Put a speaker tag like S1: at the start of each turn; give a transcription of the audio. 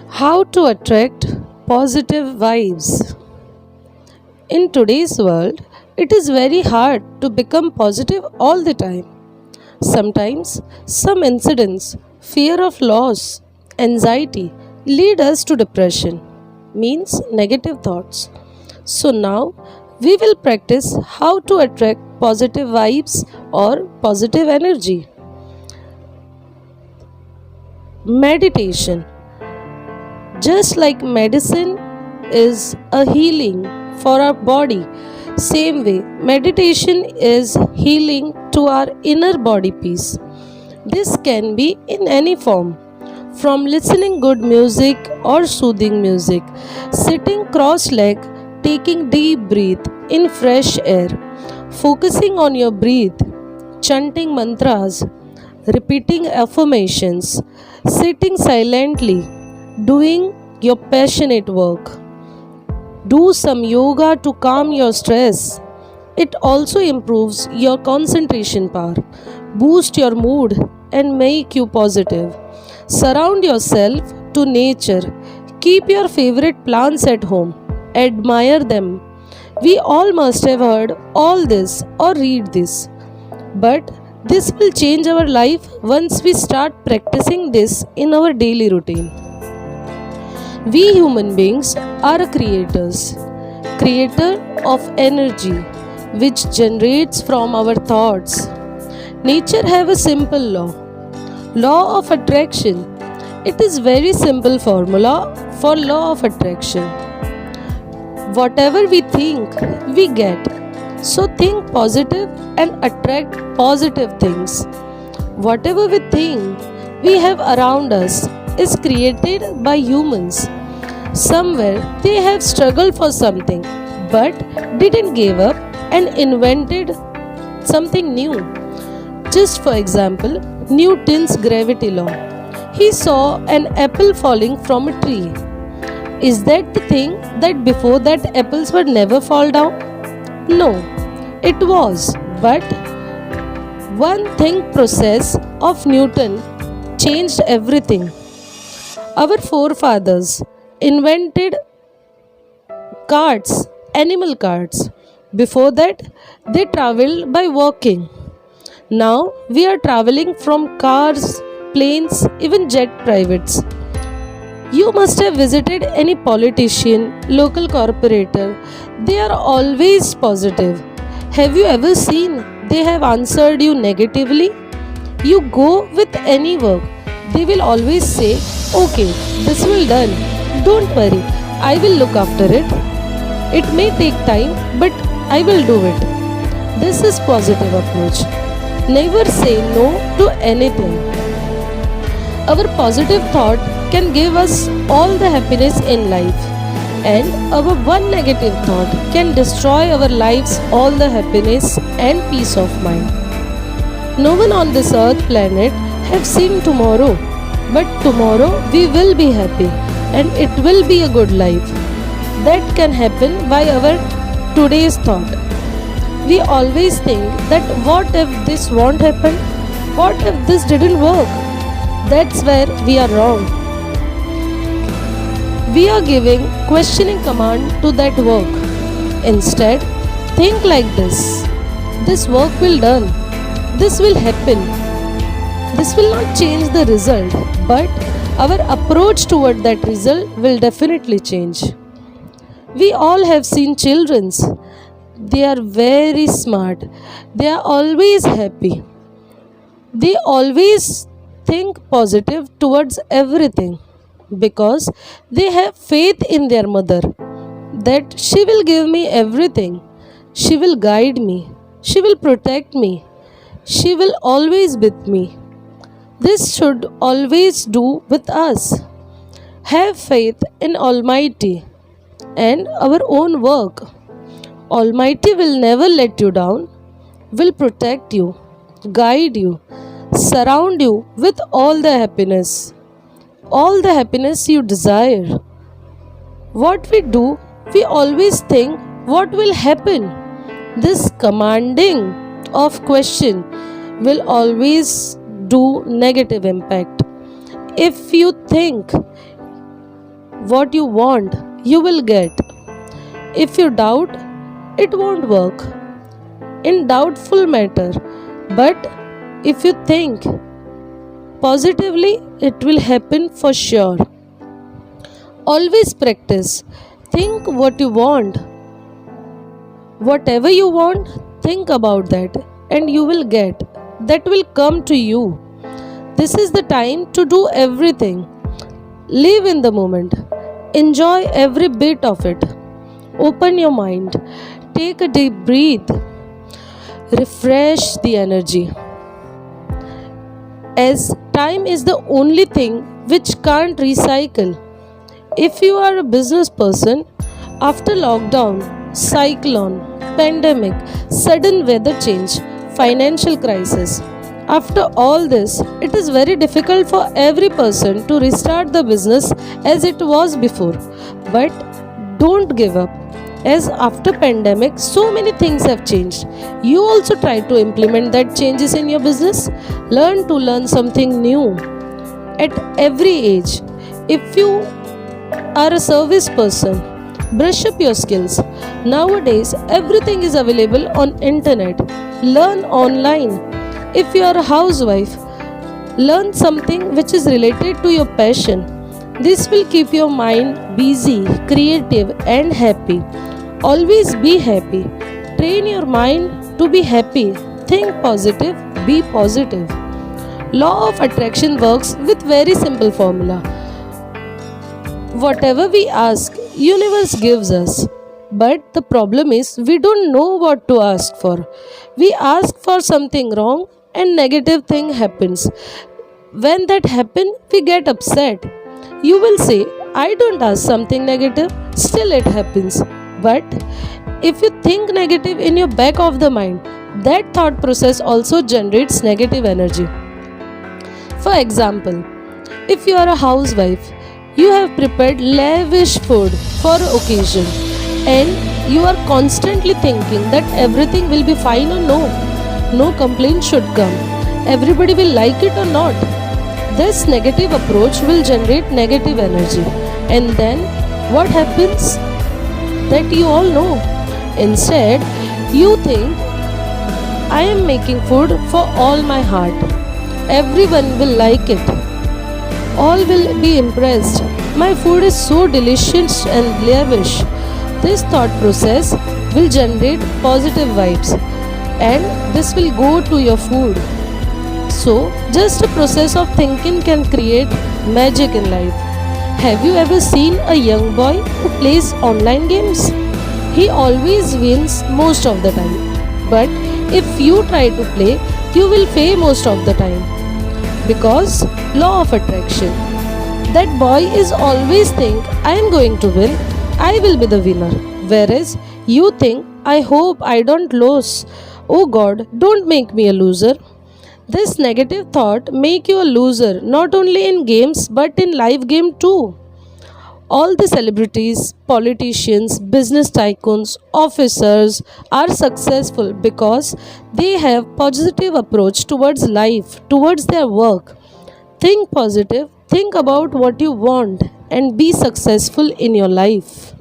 S1: How to attract positive vibes. In today's world, it is very hard to become positive all the time. Sometimes, some incidents, fear of loss, anxiety lead us to depression, means negative thoughts. So, now we will practice how to attract positive vibes or positive energy. Meditation. Just like medicine is a healing for our body, same way meditation is healing to our inner body peace. This can be in any form, from listening good music or soothing music, sitting cross-legged, taking deep breath in fresh air, focusing on your breath, chanting mantras, repeating affirmations, sitting silently, doing your passionate work. Do some yoga to calm your stress. It also improves your concentration power, boost your mood and make you positive. Surround yourself to nature. Keep your favorite plants at home. Admire them. We all must have heard all this or read this. But this will change our life once we start practicing this in our daily routine. We human beings are creators, creator of energy which generates from our thoughts. Nature have a simple law of attraction. It is very simple formula for law of attraction. Whatever we think, we get. So think positive and attract positive things. Whatever we think we have around us is created by humans. Somewhere they have struggled for something but didn't give up and invented something new. Just for example, Newton's gravity law. He saw an apple falling from a tree. Is that the thing that before that apples would never fall down? No, it was, but one think process of Newton changed everything. Our forefathers invented carts, animal carts. Before that, they traveled by walking. Now we are traveling from cars, planes, even jet privates. You must have visited any politician, local corporator. They are always positive. Have you ever seen they have answered you negatively? You go with any work, they will always say, okay, this will done. Don't worry, I will look after it. It may take time, but I will do it. This is positive approach. Never say no to anything. Our positive thought can give us all the happiness in life, and our one negative thought can destroy our lives all the happiness and peace of mind. No one on this earth planet have seen tomorrow, but tomorrow we will be happy and it will be a good life. That can happen by our today's thought. We always think that what if this won't happen? What if this didn't work? That's where we are wrong. We are giving questioning command to that work. Instead, think like this. This work will done. This will happen. This will not change the result, but our approach toward that result will definitely change. We all have seen children's. They are very smart. They are always happy. They always think positive towards everything because they have faith in their mother that she will give me everything. She will guide me. She will protect me. She will always be with me. This should always do with us. Have faith in Almighty and our own work. Almighty will never let you down, will protect you, guide you, surround you with all the happiness you desire. What we do, we always think what will happen. This commanding of question will always do negative impact. If you think what you want, you will get. If you doubt, it won't work in doubtful matter. But if you think positively, it will happen for sure. Always practice. Think what you want. Whatever you want, think about that and you will get. That will come to you. This is the time to do everything. Live in the moment. Enjoy every bit of it. Open your mind. Take a deep breath. Refresh the energy. As time is the only thing which can't recycle. If you are a business person, after lockdown, cyclone, pandemic, sudden weather change, financial crisis, after all this, it is very difficult for every person to restart the business as it was before. But don't give up. As after pandemic, so many things have changed. You also try to implement that changes in your business. Learn something new at every age. If you are a service person, brush up your skills. Nowadays everything is available on internet. Learn online. If you are a housewife, learn something which is related to your passion. This will keep your mind busy, creative and happy. Always be happy. Train your mind to be happy. Think positive, be positive. Law of attraction works with very simple formula. Whatever we ask, universe gives us. But the problem is we don't know what to ask for. We ask for something wrong and negative thing happens. When that happens, we get upset. You will say, I don't ask something negative, still it happens. But if you think negative in your back of the mind, that thought process also generates negative energy. For example, if you are a housewife, you have prepared lavish food for occasion and you are constantly thinking that everything will be fine or no complaint should come, everybody will like it or not. This negative approach will generate negative energy, and then what happens? That you all know. Instead, you think, I am making food for all my heart. Everyone will like it. All will be impressed. My food is so delicious and lavish. This thought process will generate positive vibes and this will go to your food. So, just a process of thinking can create magic in life. Have you ever seen a young boy who plays online games? He always wins most of the time. But if you try to play, you will fail most of the time. Because law of attraction. That boy is always think, I am going to win, I will be the winner. Whereas you think, I hope I don't lose. Oh God, don't make me a loser. This negative thought make you a loser not only in games but in live game too. All the celebrities, politicians, business tycoons, officers are successful because they have positive approach towards life, towards their work. Think positive, think about what you want and be successful in your life.